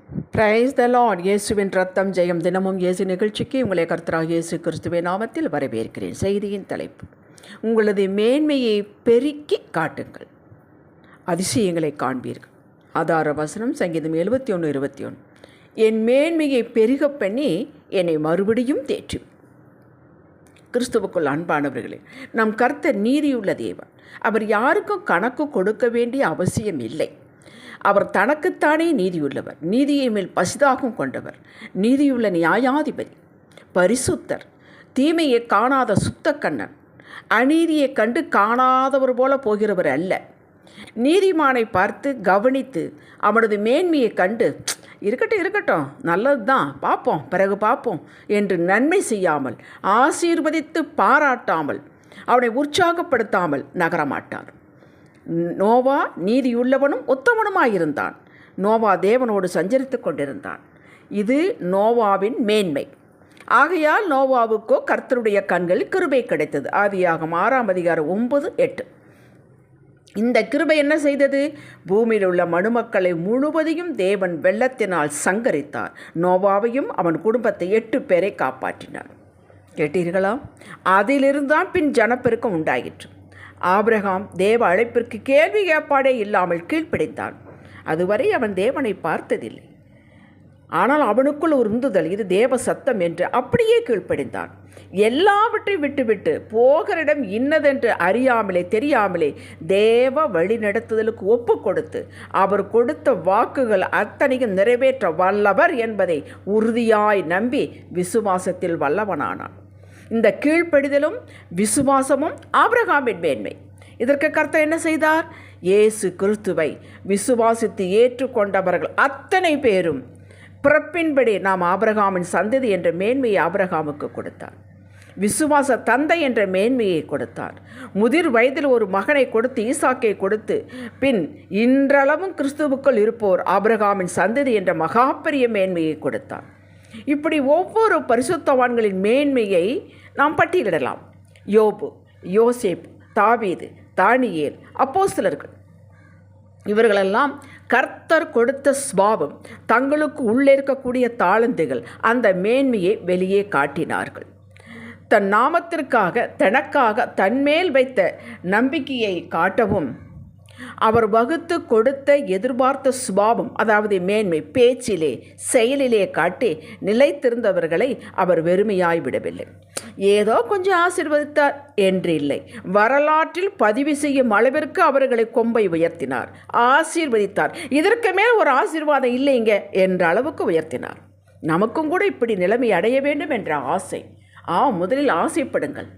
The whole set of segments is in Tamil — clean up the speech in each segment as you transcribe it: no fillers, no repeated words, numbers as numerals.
Praise the Lord. இயேசுவின் ரத்தம் ஜெயம். தினமும் இயேசு நிகழ்ச்சிக்கு உங்களை கர்த்தராகிய இயேசு கிறிஸ்துவின் நாமத்தில் வரவேற்கிறேன். செய்தியின் தலைப்பு: உங்களது மேன்மையை பெருக்கி காட்டுங்கள், அதிசயங்களை காண்பீர்கள். ஆதார வசனம் சங்கீதம் 71:21. என் மேன்மையை பெருக பண்ணி என்னை மறுபடியும் தேற்று. கிறிஸ்துவுக்குள் அன்பானவர்களே, நம் கர்த்தர் நீதியுள்ள தேவன். அவர் யாருக்கும் கணக்கு கொடுக்க வேண்டிய அவசியம் இல்லை. அவர் தனக்குத்தானே நீதியுள்ளவர், நீதியை மேல் பசிதாகம் கொண்டவர், நீதியுள்ள நியாயாதிபதி, பரிசுத்தர், தீமையை காணாத சுத்த கண்ணன், அநீதியை கண்டு காணாதவர் போல போகிறவர் அல்ல. நீதிமானை பார்த்து கவனித்து அவனது மேன்மையை கண்டு இருக்கட்டும் நல்லது தான், பிறகு பார்ப்போம் என்று நன்மை செய்யாமல், ஆசீர்வதித்து பாராட்டாமல், அவனை உற்சாகப்படுத்தாமல் நகரமாட்டார். நோவா நீதியுள்ளவனும் உத்தமனுமாயிருந்தான். நோவா தேவனோடு சஞ்சரித்து கொண்டிருந்தான். இது நோவாவின் மேன்மை. ஆகையால் நோவாவுக்கோ கர்த்தருடைய கண்களில் கிருபை கிடைத்தது. ஆதியாகமம் 6:9-8. இந்த கிருபை என்ன செய்தது? பூமியில் உள்ள மனுமக்களை முழுவதையும் தேவன் வெள்ளத்தினால் சங்கரித்தார். நோவாவையும் அவன் குடும்பத்தை 8 பேரை காப்பாற்றினார். கேட்டீர்களா? அதிலிருந்தான் பின் ஜனப்பெருக்கம் உண்டாயிற்று. ஆபிரகாம் தேவ அழைப்பிற்கு கேள்வி கேட்பாடே இல்லாமல் கீழ்ப்படிந்தான். அதுவரை அவன் தேவனை பார்த்ததில்லை. ஆனால் அவனுக்குள் ஒரு உந்துதல், இது தேவ சத்தம் என்று அப்படியே கீழ்ப்படிந்தான். எல்லாவற்றையும் விட்டுவிட்டு போகிற இடம் இன்னதென்று அறியாமலே தெரியாமலே தேவ வழிநடத்துதலுக்கு ஒப்பு கொடுத்து அவர் கொடுத்த வாக்குகள் அத்தனையும் நிறைவேற்ற வல்லவர் என்பதை உறுதியாய் நம்பி விசுவாசத்தில் வல்லவனானான். இந்த கீழ்ப்படிதலும் விசுவாசமும் ஆபிரகாமின் மேன்மை. இதற்கு கர்த்தர் என்ன செய்தார்? இயேசு கிறிஸ்துவை விசுவாசித்து ஏற்றுக்கொண்டவர்கள் அத்தனை பேரும் பிறப்பின்படி நாம் ஆபிரகாமின் சந்ததி என்ற மேன்மையை ஆபிரகாமுக்கு கொடுத்தார். விசுவாச தந்தை என்ற மேன்மையை கொடுத்தார். முதிர் வயதில் ஒரு மகனை கொடுத்து ஈசாக்கை கொடுத்து பின் இன்றளவும் கிறிஸ்துவுக்குள் இருப்போர் ஆபிரகாமின் சந்ததி என்ற மகாபெரிய மேன்மையை கொடுத்தார். இப்படி ஒவ்வொரு பரிசுத்தவான்களின் மேன்மையை நாம் பட்டியலிடலாம். யோபு, யோசேப்பு, தாவீது, தானியேல், அப்போஸ்தலர்கள், இவர்களெல்லாம் கர்த்தர் கொடுத்த சுபாவம், தங்களுக்கு உள்ளே இருக்கக்கூடிய தாளந்துகள், அந்த மேன்மையை வெளியே காட்டினார்கள். தன் நாமத்திற்காக தனக்காக தன்மேல் வைத்த நம்பிக்கையை காட்டவும் அவர் வகுத்து கொடுத்த எதிர்பார்த்த சுபாவம், அதாவது மேன்மை, பேச்சிலே செயலிலே காட்டி நிலைத்திருந்தவர்களை அவர் வெறுமையாய் விடவில்லை. ஏதோ கொஞ்சம் ஆசீர்வதித்தார் என்று இல்லை. வரலாற்றில் பதிவு செய்யும் அளவிற்கு அவர்களை கொம்பை உயர்த்தினார், ஆசீர்வதித்தார். இதற்கு மேல் ஒரு ஆசீர்வாதம் இல்லைங்க என்ற அளவுக்கு உயர்த்தினார். நமக்கும் கூட இப்படி நிலைமை அடைய வேண்டும் என்ற ஆசை. முதலில் ஆசைப்படுங்கள்,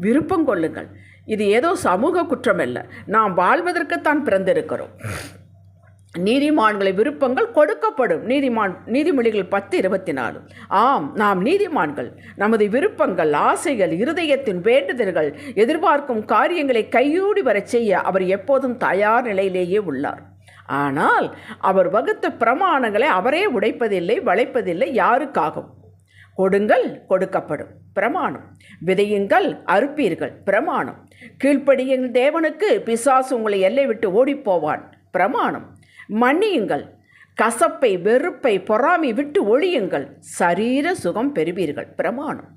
விருப்பம் கொள்ளுங்கள். இது ஏதோ சமூக குற்றம் அல்ல. நாம் வாழ்வதற்குத்தான் பிறந்திருக்கிறோம். நீதிமான்களை விருப்பங்கள் கொடுக்கப்படும். நீதிமொழிகள் 10:24. நாம் நீதிமான்கள். நமது விருப்பங்கள், ஆசைகள், இருதயத்தின் வேண்டுதல்கள், எதிர்பார்க்கும் காரியங்களை கையூடி வரச் செய்ய அவர் எப்போதும் தயார் நிலையிலேயே உள்ளார். ஆனால் அவர் வகுத்த பிரமாணங்களை அவரே உடைப்பதில்லை, வளைப்பதில்லை. யாருக்காகவும்? கொடுங்கள், கொடுக்கப்படும், பிரமாணம். விதையுங்கள், அறுப்பீர்கள், பிரமாணம். கீழ்ப்படியுங்கள் தேவனுக்கு, பிசாசு உங்களை எல்லை விட்டு ஓடிப்போவான், பிரமாணம். மன்னியுங்கள், கசப்பை, வெறுப்பை, பொறாமை விட்டு ஒழியுங்கள், சரீர சுகம் பெறுவீர்கள், பிரமாணம்.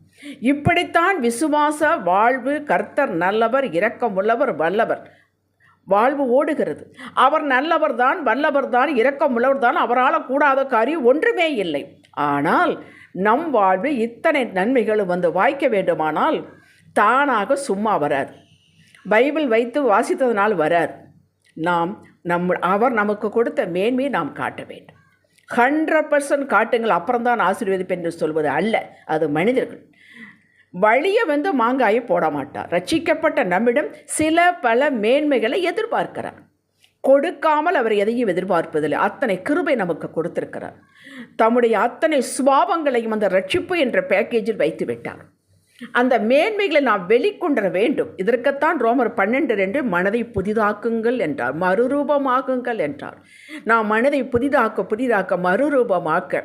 இப்படித்தான் விசுவாச வாழ்வு. கர்த்தர் நல்லவர், இரக்கமுள்ளவர், வல்லவர். வாழ்வு ஓடுகிறது. அவர் நல்லவர் தான், வல்லவர் தான், இரக்கமுள்ளவர் தான். அவரால் கூடாத காரியம் ஒன்றுமே இல்லை. ஆனால் நம் வாழ்வு இத்தனை நன்மைகளும் வந்து வாய்க்க வேண்டுமானால் தானாக சும்மா வராது. பைபிள் வைத்து வாசித்ததனால் வராது. அவர் நமக்கு கொடுத்த மேன்மையை நாம் காட்ட வேண்டும். 100% காட்டுங்கள், அப்புறம்தான் ஆசீர்வதிப்பேன் என்று சொல்வது அல்ல. அது மனிதர்கள். வழியை மாங்காயை போட மாட்டார். ரட்சிக்கப்பட்ட நம்மிடம் பல மேன்மைகளை எதிர்பார்க்கிறார். கொடுக்காமல் அவர் எதையும் எதிர்பார்ப்பதில்லை. அத்தனை கிருபை நமக்கு கொடுத்திருக்கிறார். தம்முடைய அத்தனை சுபாவங்களையும் அந்த ரட்சிப்பு என்ற பேக்கேஜில் வைத்து விட்டார். அந்த மேன்மைகளை நாம் வெளிக்கொண்டர வேண்டும். இதற்குத்தான் ரோமர் 12:2 மனதை புதிதாக்குங்கள் என்றார், மறுரூபமாகுங்கள் என்றார். நாம் மனதை புதிதாக்க மறுரூபமாக்க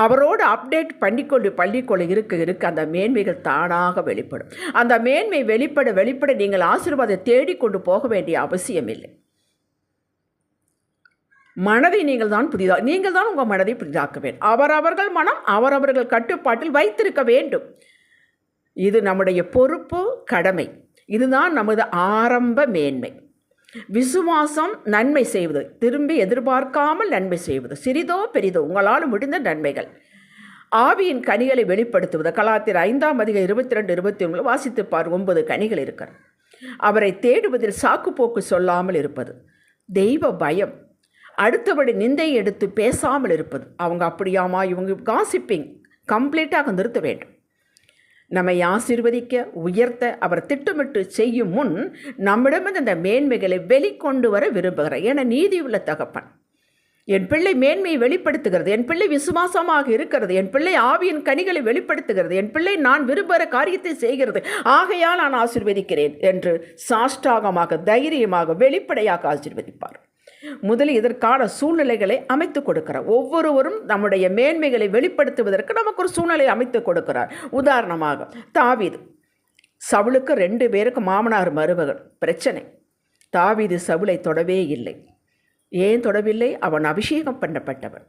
அவரோடு அப்டேட் பண்ணிக்கொள்ள இருக்க அந்த மேன்மைகள் தானாக வெளிப்படும். அந்த மேன்மை வெளிப்பட நீங்கள் ஆசீர்வாதத்தை தேடிக்கொண்டு போக வேண்டிய அவசியம் இல்லை. மனதை நீங்கள் தான் உங்கள் மனதை புதிதாக்க வேண்டும். அவரவர்கள் மனம் அவரவர்கள் கட்டுப்பாட்டில் வைத்திருக்க வேண்டும். இது நம்முடைய பொறுப்பு, கடமை. இதுதான் நமது ஆரம்ப மேன்மை. விசுவாசம் நன்மை செய்வது, திரும்பி எதிர்பார்க்காமல் நன்மை செய்வது, சிறிதோ பெரிதோ உங்களால் முடிந்த நன்மைகள். ஆவியின் கனிகளை வெளிப்படுத்துவது, கலாத்தியர் 5:22-23 வாசித்து பார். 9 கனிகள் இருக்கிறது. அவரை தேடுவதில் சாக்குப்போக்கு சொல்லாமல் இருப்பது, தெய்வ பயம், அடுத்தபடி நிந்தை எடுத்து பேசாமல் இருப்பது. அவங்க அப்படியாமா, இவங்க காசிப்பிங் கம்ப்ளீட்டாக நிறுத்த வேண்டும். நம்மை ஆசீர்வதிக்க, உயர்த்த அவர் திட்டமிட்டு செய்யும் முன் நம்மிடமிருந்து இந்த மேன்மைகளை வெளிக்கொண்டு வர விரும்புகிறார். என நீதியுள்ள தகப்பன், என் பிள்ளை மேன்மையை வெளிப்படுத்துகிறது, என் பிள்ளை விசுவாசமாக இருக்கிறது, என் பிள்ளை ஆவியின் கனிகளை வெளிப்படுத்துகிறது, என் பிள்ளை நான் விரும்புகிற காரியத்தை செய்கிறது, ஆகையால் நான் ஆசீர்வதிக்கிறேன் என்று சாஷ்டாகமாக, தைரியமாக, வெளிப்படையாக ஆசீர்வதிப்பார். முதலில் இதற்கான சூழ்நிலைகளை அமைத்து கொடுக்கிறார். ஒவ்வொருவரும் நம்முடைய மேன்மைகளை வெளிப்படுத்துவதற்கு நமக்கு ஒரு சூழ்நிலை அமைத்து கொடுக்கிறார். உதாரணமாக தாவீது, சவுலுக்கு 2 பேருக்கு மாமனார் மருமகள் பிரச்சனை. தாவீது சவுலை தொடவே இல்லை. ஏன் தொடவில்லை? அவன் அபிஷேகம் பண்ணப்பட்டவன்.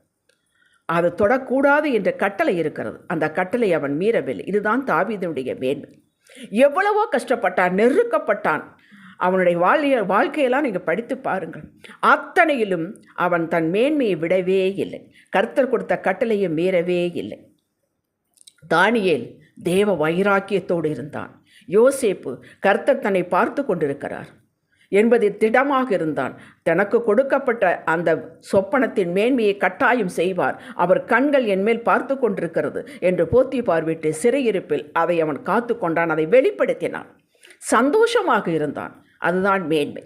அது தொடக்கூடாது என்ற கட்டளை இருக்கிறது. அந்த கட்டளை அவன் மீறவில்லை. இதுதான் தாவீதுடைய மேன்மை. எவ்வளவோ கஷ்டப்பட்டான், நெருக்கப்பட்டான். அவனுடைய வாழ்க்கையெல்லாம் நீங்கள் படித்து பாருங்கள். அத்தனையிலும் அவன் தன் மேன்மையை விடவே இல்லை. கர்த்தர் கொடுத்த கட்டளையை மீறவே இல்லை. தானியேல் தேவ வைராக்கியத்தோடு இருந்தான். யோசேப்பு கர்த்தர் தன்னை பார்த்து கொண்டிருக்கிறார் என்பதை திடமாக இருந்தான். தனக்கு கொடுக்கப்பட்ட அந்த சொப்பனத்தின் மேன்மையை கட்டாயம் செய்வார். அவர் கண்கள் என்மேல் பார்த்து கொண்டிருக்கிறது என்று போத்திபார் வீட்டு சிறையிருப்பில் அதை அவன் காத்து கொண்டான். அதை வெளிப்படுத்தினான். சந்தோஷமாக இருந்தான். அதுதான் மேன்மை.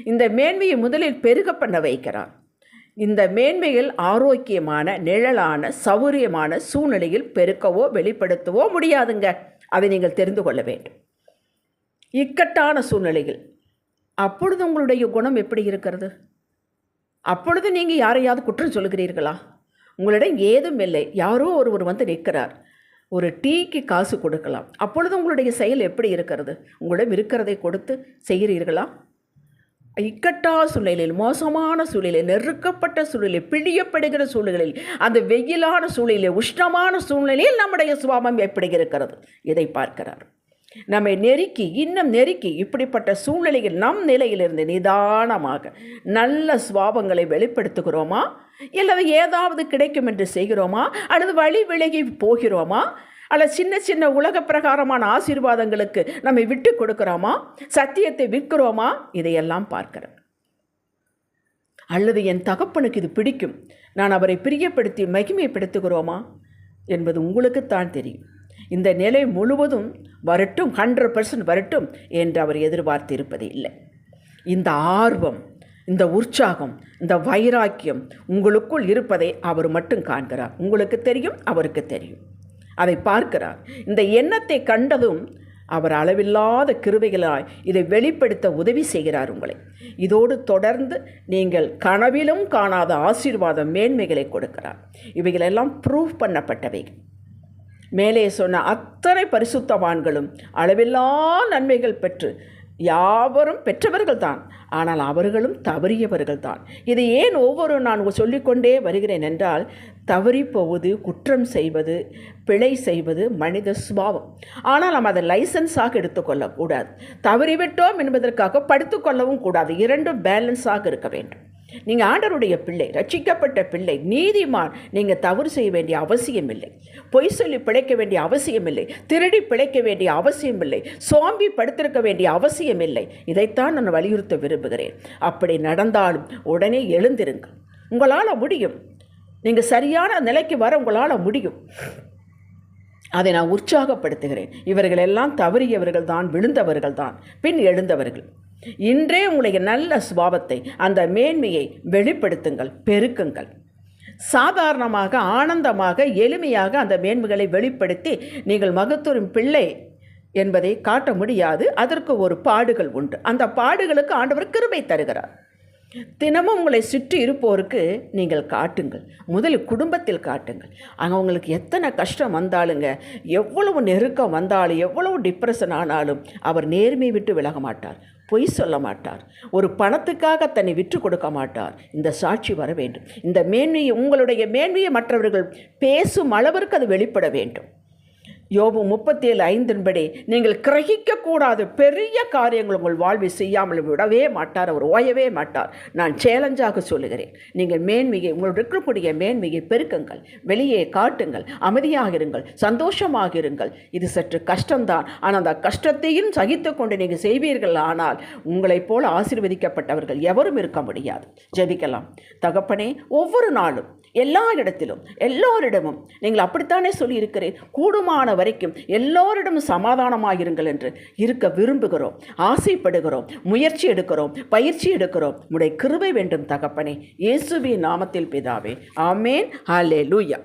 இந்த மேன்மையை முதலில் பெருக பண்ண வைக்கிறார். இந்த மேன்மையில் ஆரோக்கியமான, நிழலான, சௌரியமான சூழ்நிலையில் பெருக்கவோ வெளிப்படுத்தவோ முடியாதுங்க. அதை நீங்கள் தெரிந்து கொள்ள வேண்டும். இக்கட்டான சூழ்நிலையில் அப்பொழுது உங்களுடைய குணம் எப்படி இருக்கிறது? அப்பொழுது நீங்கள் யாரையாவது குற்றம் சொல்லுகிறீர்களா? உங்களிடம் ஏதும் இல்லை, யாரோ ஒருவர் வந்து நிற்கிறார், ஒரு டீக்கு காசு கொடுக்கலாம். அப்பொழுது உங்களுடைய செயல் எப்படி இருக்கிறது? உங்களிடம் இருக்கிறதை கொடுத்து செய்கிறீர்களா? இக்கட்டான சூழ்நிலையில், மோசமான சூழ்நிலையில், நெருக்கப்பட்ட சூழ்நிலையில், பிழியப்படுகிற சூழ்நிலையில், அந்த வெயிலான சூழ்நிலையில், உஷ்ணமான சூழ்நிலையில் நம்முடைய சுபாவம் எப்படி இருக்கிறது? இதை பார்க்கிறார். நம்மை நெருக்கி, இன்னும் நெருக்கி, இப்படிப்பட்ட சூழ்நிலையில் நம் நிலையிலிருந்து நிதானமாக நல்ல சுபாவங்களை வெளிப்படுத்துகிறோமா? இல்லை ஏதாவது கிடைக்கும் என்று செய்கிறோமா? அல்லது வழி விலகி போகிறோமா? அல்லது சின்ன சின்ன உலக பிரகாரமான ஆசீர்வாதங்களுக்கு நம்மை விட்டு கொடுக்கிறோமா? சத்தியத்தை விற்கிறோமா? இதையெல்லாம் பார்க்கிறேன். அல்லது என் தகப்பனுக்கு இது பிடிக்கும், நான் அவரை பிரியப்படுத்தி மகிமைப்படுத்துகிறோமா என்பது உங்களுக்குத்தான் தெரியும். இந்த நிலை முழுவதும் வரட்டும், 100% வரட்டும் என்று அவர் எதிர்பார்த்திருப்பது இல்லை. இந்த ஆர்வம், இந்த உற்சாகம், இந்த வைராக்கியம் உங்களுக்குள் இருப்பதை அவர் மட்டும் காண்கிறார். உங்களுக்கு தெரியும், அவருக்கு தெரியும். அதை பார்க்கிறார். இந்த எண்ணத்தை கண்டதும் அவர் அளவில்லாத கிருபைகளாய் இதை வெளிப்படுத்த உதவி செய்கிறார் உங்களை. இதோடு தொடர்ந்து நீங்கள் கனவிலும் காணாத ஆசீர்வாத மேன்மைகளை கொடுக்கிறார். இவைகளெல்லாம் ப்ரூவ் பண்ணப்பட்டவைகள். மேலே சொன்ன அத்தனை பரிசுத்தவான்களும் அளவில்லா நன்மைகள் பெற்று யாவரும் பெற்றவர்கள் தான், ஆனால் அவர்களும் தவறியவர்கள் தான். இது ஏன் ஒவ்வொரு நான் சொல்லிக்கொண்டே வருகிறேன் என்றால், தவறி போவது, குற்றம் செய்வது, பிழை செய்வது மனித சுபாவம். ஆனால் நாம் அதை லைசன்ஸாக எடுத்துக்கொள்ளக்கூடாது. தவறிவிட்டோம் என்பதற்காக படுத்துக்கொள்ளவும் கூடாது. இரண்டும் பேலன்ஸாக இருக்க வேண்டும். நீங்கள் ஆண்டவருடைய பிள்ளை, ரட்சிக்கப்பட்ட பிள்ளை, நீதிமான். நீங்கள் தவறு செய்ய வேண்டிய அவசியம் இல்லை. பொய் சொல்லி பிழைக்க வேண்டிய அவசியம் இல்லை. திருடி பிழைக்க வேண்டிய அவசியம் இல்லை. சோம்பி படுத்திருக்க வேண்டிய அவசியம் இல்லை. இதைத்தான் நான் வலியுறுத்த விரும்புகிறேன். அப்படி நடந்தாலும் உடனே எழுந்திருங்கள். உங்களால் முடியும். நீங்கள் சரியான நிலைக்கு வர உங்களால் முடியும். அதை நான் உற்சாகப்படுத்துகிறேன். இவர்களெல்லாம் தவறியவர்கள் தான், விழுந்தவர்கள் தான், பின் எழுந்தவர்கள். இன்றே உங்களுடைய நல்ல சுபாவத்தை, அந்த மேன்மையை வெளிப்படுத்துங்கள், பெருக்குங்கள். சாதாரணமாக, ஆனந்தமாக, எளிமையாக அந்த மேன்மைகளை வெளிப்படுத்தி நீங்கள் மகத்துவம் பிள்ளை என்பதை காட்ட முடியாது. அதற்கு ஒரு பாடுகள் உண்டு. அந்த பாடுகளுக்கு ஆண்டவர் கிருபை தருகிறார். தினமும் உங்களை சுற்றி இருப்போருக்கு நீங்கள் காட்டுங்கள். முதலில் குடும்பத்தில் காட்டுங்கள். அங்கே உங்களுக்கு எத்தனை கஷ்டம் வந்தாலுங்க, எவ்வளவு நெருக்கம் வந்தாலும், எவ்வளவு டிப்ரெஷன் ஆனாலும் அவர் நேர்மையை விட்டு விலக மாட்டார். பொய் சொல்ல மாட்டார். ஒரு பணத்துக்காக தன்னை விற்று கொடுக்க மாட்டார். இந்த சாட்சி வர வேண்டும். இந்த மேன்மையை, உங்களுடைய மேன்மையை மற்றவர்கள் பேசும் அளவிற்கு அது வெளிப்பட வேண்டும். யோபு 37:5 நீங்கள் கிரகிக்கக்கூடாது பெரிய காரியங்கள் உங்கள் வாழ்வை செய்யாமல் விடவே மாட்டார். அவர் ஓயவே மாட்டார். நான் சேலஞ்சாக சொல்லுகிறேன். நீங்கள் மேன்மையை, உங்களோட இருக்கக்கூடிய மேன்மையை பெருக்குங்கள், வெளியே காட்டுங்கள், அமைதியாக இருங்கள், சந்தோஷமாக இருங்கள். இது சற்று கஷ்டம்தான். ஆனால் அந்த கஷ்டத்தையும் சகித்து கொண்டு நீங்கள் செய்வீர்கள். ஆனால் உங்களைப் போல ஆசீர்வதிக்கப்பட்டவர்கள் எவரும் இருக்க முடியாது. ஜெபிக்கலாம். தகப்பனே, ஒவ்வொரு நாளும் எல்லா இடத்திலும் எல்லோரிடமும் நீங்கள் அப்படித்தானே சொல்லியிருக்கிறேன், கூடுமான வரைக்கும் எல்லோரிடமும் சமாதானமாயிருங்கள் என்று இருக்க விரும்புகிறோம், ஆசைப்படுகிறோம், முயற்சி எடுக்கிறோம், பயிற்சி எடுக்கிறோம். உம்முடைய கிருபை வேண்டும் தகப்பனே, இயேசுவின் நாமத்தில் பிதாவே, ஆமேன். ஹல்லேலூயா.